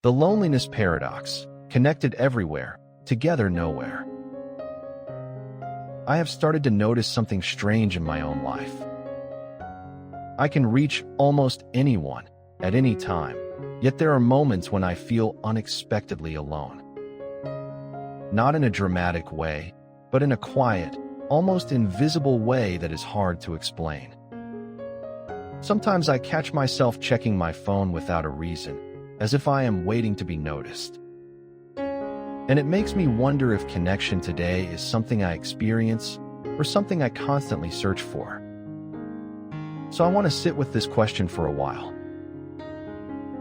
The loneliness paradox, connected everywhere, together nowhere. I have started to notice something strange in my own life. I can reach almost anyone at any time, yet there are moments when I feel unexpectedly alone. Not in a dramatic way, but in a quiet, almost invisible way that is hard to explain. Sometimes I catch myself checking my phone without a reason, as if I am waiting to be noticed. And it makes me wonder if connection today is something I experience or something I constantly search for. So I want to sit with this question for a while.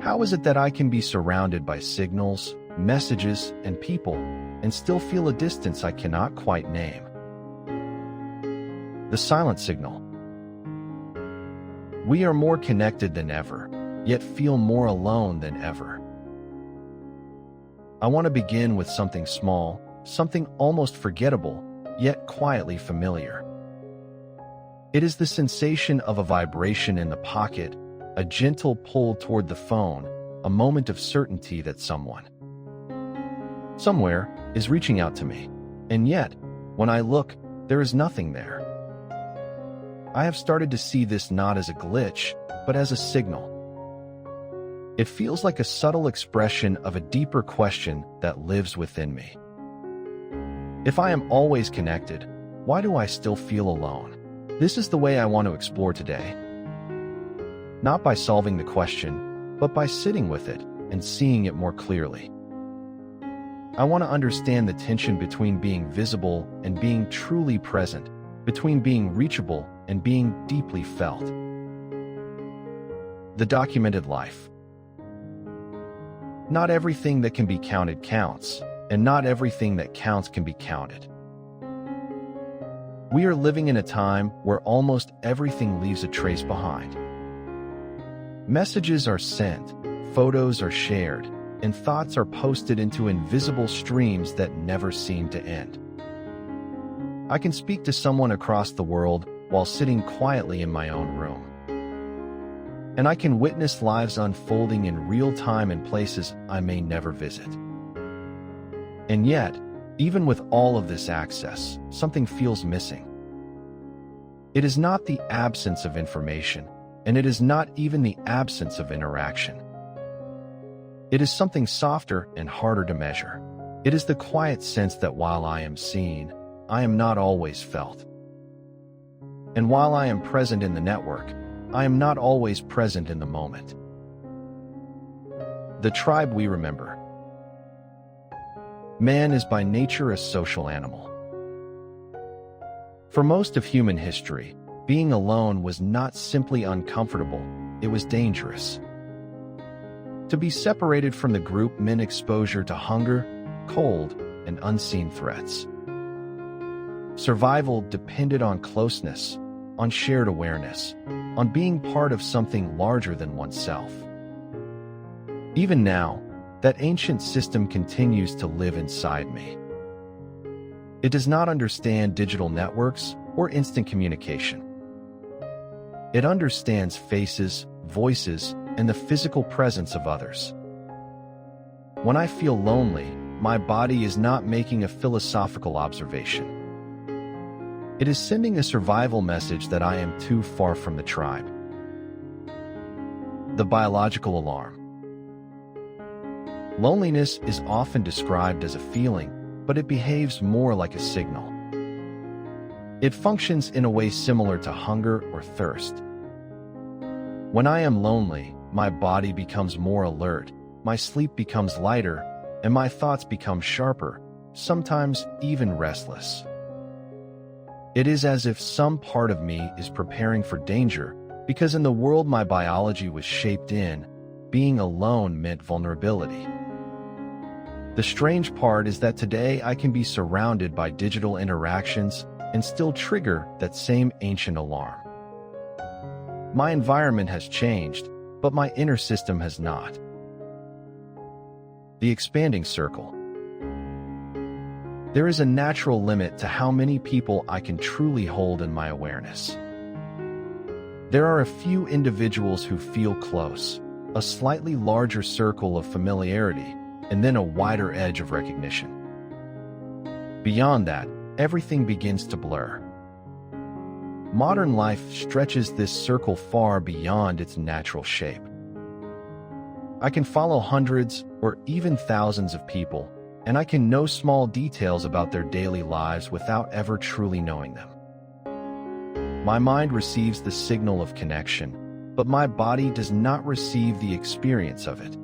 How is it that I can be surrounded by signals, messages, and people and still feel a distance I cannot quite name? The silent signal. We are more connected than ever, yet feel more alone than ever. I want to begin with something small, something almost forgettable, yet quietly familiar. It is the sensation of a vibration in the pocket, a gentle pull toward the phone, a moment of certainty that someone, somewhere, is reaching out to me. And yet, when I look, there is nothing there. I have started to see this not as a glitch, but as a signal. It feels like a subtle expression of a deeper question that lives within me. If I am always connected, why do I still feel alone? This is the way I want to explore today. Not by solving the question, but by sitting with it and seeing it more clearly. I want to understand the tension between being visible and being truly present, between being reachable and being deeply felt. The documented life. Not everything that can be counted counts, and not everything that counts can be counted. We are living in a time where almost everything leaves a trace behind. Messages are sent, photos are shared, and thoughts are posted into invisible streams that never seem to end. I can speak to someone across the world while sitting quietly in my own room. And I can witness lives unfolding in real time in places I may never visit. And yet, even with all of this access, something feels missing. It is not the absence of information, and it is not even the absence of interaction. It is something softer and harder to measure. It is the quiet sense that while I am seen, I am not always felt. And while I am present in the network, I am not always present in the moment. The tribe we remember. Man is by nature a social animal. For most of human history, being alone was not simply uncomfortable, it was dangerous. To be separated from the group meant exposure to hunger, cold, and unseen threats. Survival depended on closeness, on shared awareness, on being part of something larger than oneself. Even now, that ancient system continues to live inside me. It does not understand digital networks or instant communication. It understands faces, voices, and the physical presence of others. When I feel lonely, my body is not making a philosophical observation. It is sending a survival message that I am too far from the tribe. The biological alarm. Loneliness is often described as a feeling, but it behaves more like a signal. It functions in a way similar to hunger or thirst. When I am lonely, my body becomes more alert, my sleep becomes lighter, and my thoughts become sharper, sometimes even restless. It is as if some part of me is preparing for danger, because in the world my biology was shaped in, being alone meant vulnerability. The strange part is that today I can be surrounded by digital interactions and still trigger that same ancient alarm. My environment has changed, but my inner system has not. The expanding circle. There is a natural limit to how many people I can truly hold in my awareness. There are a few individuals who feel close, a slightly larger circle of familiarity, and then a wider edge of recognition. Beyond that, everything begins to blur. Modern life stretches this circle far beyond its natural shape. I can follow hundreds or even thousands of people, and I can know small details about their daily lives without ever truly knowing them. My mind receives the signal of connection, but my body does not receive the experience of it.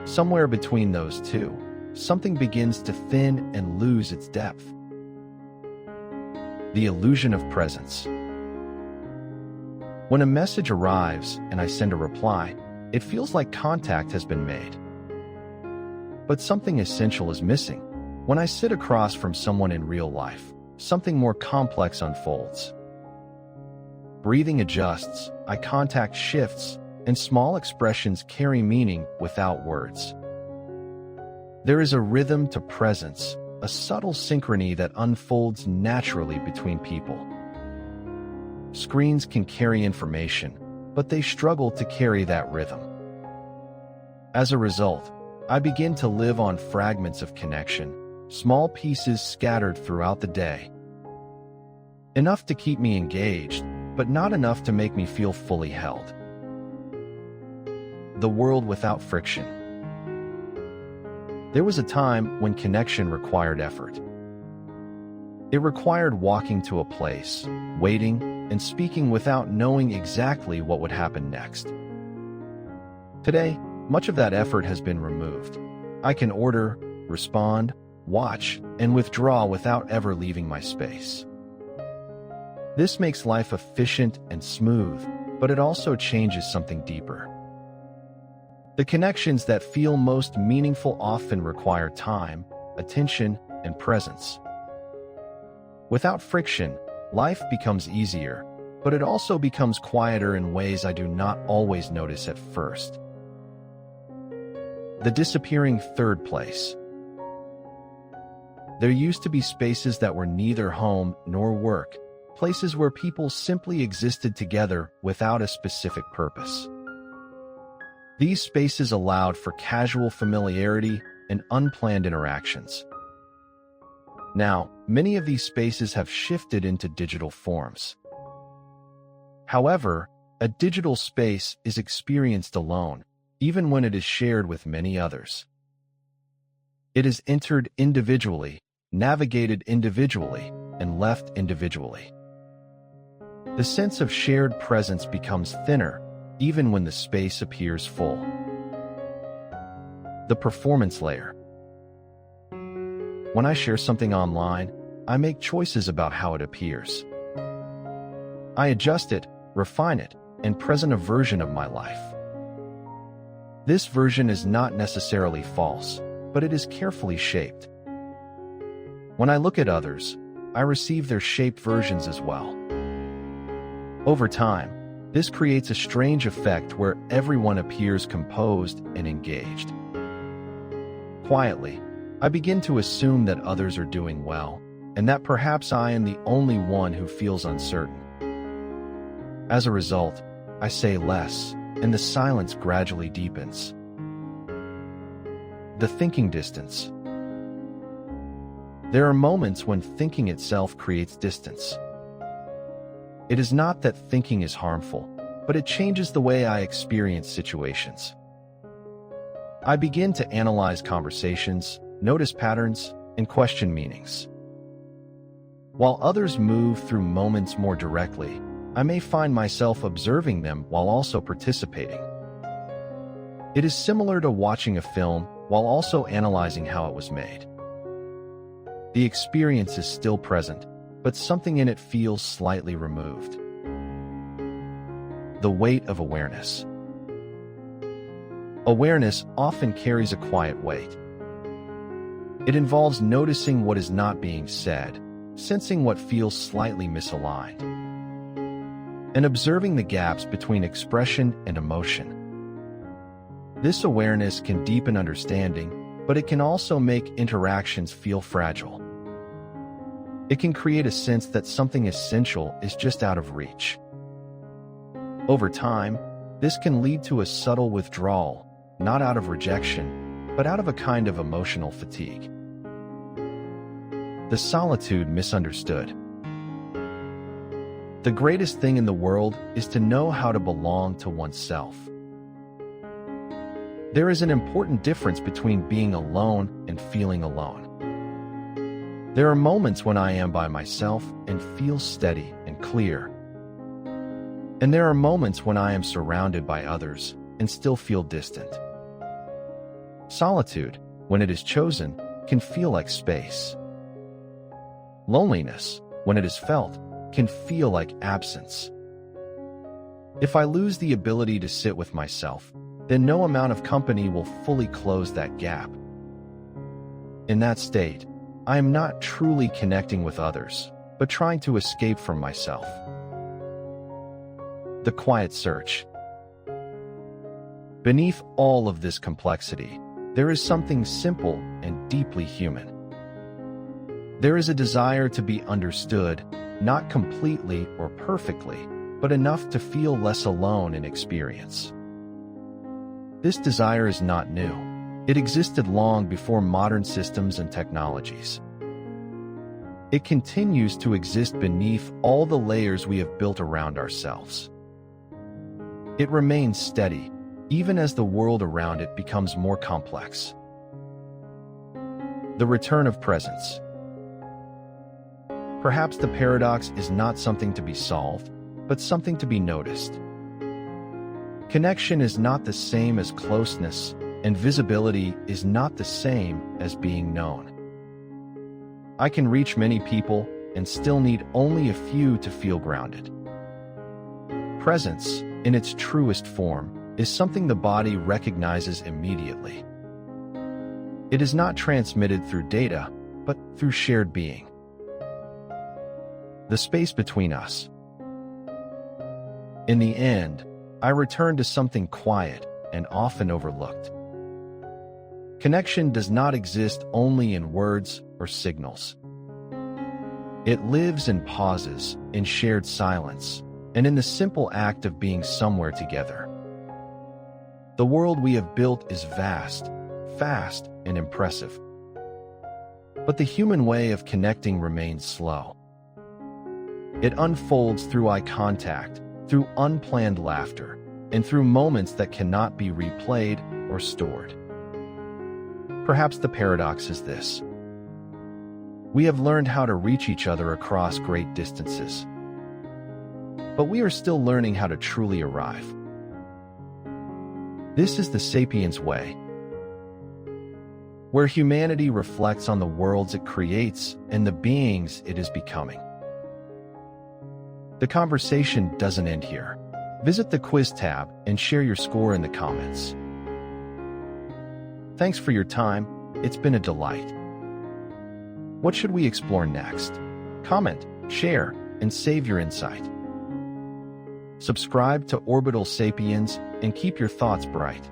Somewhere between those two, something begins to thin and lose its depth. The illusion of presence. When a message arrives and I send a reply, it feels like contact has been made. But something essential is missing. When I sit across from someone in real life, something more complex unfolds. Breathing adjusts, eye contact shifts, and small expressions carry meaning without words. There is a rhythm to presence, a subtle synchrony that unfolds naturally between people. Screens can carry information, but they struggle to carry that rhythm. As a result, I begin to live on fragments of connection, small pieces scattered throughout the day. Enough to keep me engaged, but not enough to make me feel fully held. The world without friction. There was a time when connection required effort. It required walking to a place, waiting, and speaking without knowing exactly what would happen next. Today, much of that effort has been removed. I can order, respond, watch, and withdraw without ever leaving my space. This makes life efficient and smooth, but it also changes something deeper. The connections that feel most meaningful often require time, attention, and presence. Without friction, life becomes easier, but it also becomes quieter in ways I do not always notice at first. The disappearing third place. There used to be spaces that were neither home nor work, places where people simply existed together without a specific purpose. These spaces allowed for casual familiarity and unplanned interactions. Now, many of these spaces have shifted into digital forms. However, a digital space is experienced alone, even when it is shared with many others. It is entered individually, navigated individually, and left individually. The sense of shared presence becomes thinner, even when the space appears full. The performance layer. When I share something online, I make choices about how it appears. I adjust it, refine it, and present a version of my life. This version is not necessarily false, but it is carefully shaped. When I look at others, I receive their shaped versions as well. Over time, this creates a strange effect where everyone appears composed and engaged. Quietly, I begin to assume that others are doing well, and that perhaps I am the only one who feels uncertain. As a result, I say less, and the silence gradually deepens. The thinking distance. There are moments when thinking itself creates distance. It is not that thinking is harmful, but it changes the way I experience situations. I begin to analyze conversations, notice patterns, and question meanings. While others move through moments more directly, I may find myself observing them while also participating. It is similar to watching a film while also analyzing how it was made. The experience is still present, but something in it feels slightly removed. The weight of awareness. Awareness often carries a quiet weight. It involves noticing what is not being said, sensing what feels slightly misaligned, and observing the gaps between expression and emotion. This awareness can deepen understanding, but it can also make interactions feel fragile. It can create a sense that something essential is just out of reach. Over time, This can lead to a subtle withdrawal, not out of rejection, but out of a kind of emotional fatigue. The solitude misunderstood. The greatest thing in the world is to know how to belong to oneself. There is an important difference between being alone and feeling alone. There are moments when I am by myself and feel steady and clear. And there are moments when I am surrounded by others and still feel distant. Solitude, when it is chosen, can feel like space. Loneliness, when it is felt, can feel like absence. If I lose the ability to sit with myself, then no amount of company will fully close that gap. In that state, I am not truly connecting with others, but trying to escape from myself. The quiet search. Beneath all of this complexity, there is something simple and deeply human. There is a desire to be understood, not completely or perfectly, but enough to feel less alone in experience. This desire is not new. It existed long before modern systems and technologies. It continues to exist beneath all the layers we have built around ourselves. It remains steady, even as the world around it becomes more complex. The return of presence. Perhaps the paradox is not something to be solved, but something to be noticed. Connection is not the same as closeness, and visibility is not the same as being known. I can reach many people and still need only a few to feel grounded. Presence, in its truest form, is something the body recognizes immediately. It is not transmitted through data, but through shared being. The space between us. In the end, I return to something quiet and often overlooked. Connection does not exist only in words or signals. It lives in pauses, in shared silence, and in the simple act of being somewhere together. The world we have built is vast, fast, and impressive. But the human way of connecting remains slow. It unfolds through eye contact, through unplanned laughter, and through moments that cannot be replayed or stored. Perhaps the paradox is this. We have learned how to reach each other across great distances, but we are still learning how to truly arrive. This is the Sapiens Way, where humanity reflects on the worlds it creates and the beings it is becoming. The conversation doesn't end here. Visit the quiz tab and share your score in the comments. Thanks for your time. It's been a delight. What should we explore next? Comment, share, and save your insight. Subscribe to Orbital Sapiens and keep your thoughts bright.